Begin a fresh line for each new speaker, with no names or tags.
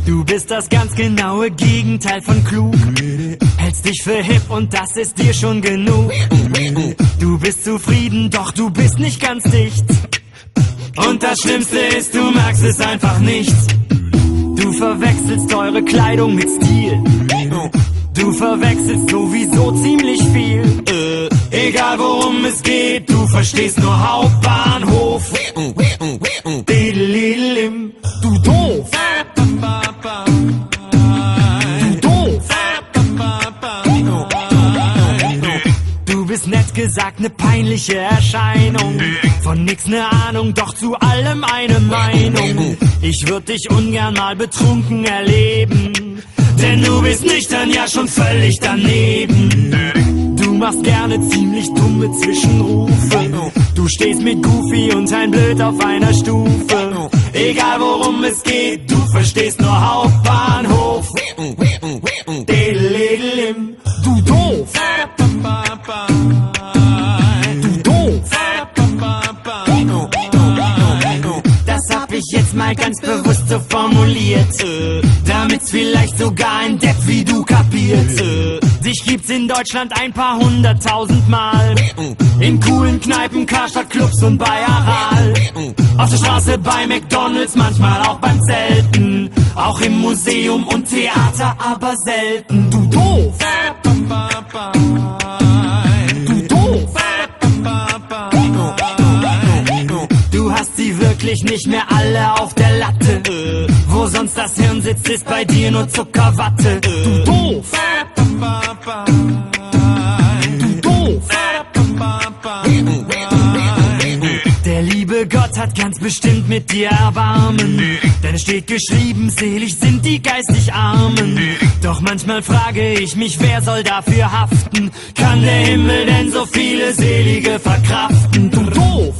Du bist das ganz genaue Gegenteil von klug. Hältst dich für hip und das ist dir schon genug. Du bist zufrieden, doch du bist nicht ganz dicht. Und das Schlimmste ist, du merkst es einfach nicht. Du verwechselst teure Kleidung mit Stil. Du verwechselst sowieso ziemlich viel. Egal worum es geht, du verstehst nur Hauptbahnhof. Diddelidilim, du doof. Du doof. Du bist nett gesagt ne peinliche Erscheinung. Von nix ne Ahnung, doch zu allem eine Meinung. Ich würd dich ungern mal betrunken erleben, denn du bist nüchtern ja schon völlig daneben. Du machst gerne ziemlich dumme Zwischenrufe. Du stehst mit Goofy und ein Blöd auf einer Stufe. Egal worum es geht, du verstehst nur Hauptbahnhof. Diddelidilim, du doof. Du doof. Das hab ich jetzt mal ganz bewusst so formuliert, damit's vielleicht sogar ein Depp wie du kapiert. Dich gibt's in Deutschland ein paar 100.000 Mal. In coolen Kneipen, Karstadt, Clubs und bei Aral. Auf der Straße, bei McDonalds, manchmal auch beim Zelten. Auch im Museum und Theater, aber selten. Du doof! Du doof! Du hast sie wirklich nicht mehr alle auf der Latte. Wo sonst das Hirn sitzt, ist bei dir nur Zuckerwatte. Du doof! Du doof! Der liebe Gott hat ganz bestimmt mit dir Erbarmen, denn es steht geschrieben, selig sind die geistig Armen. Doch manchmal frage ich mich, wer soll dafür haften? Kann der Himmel denn so viele Selige verkraften? Du doof!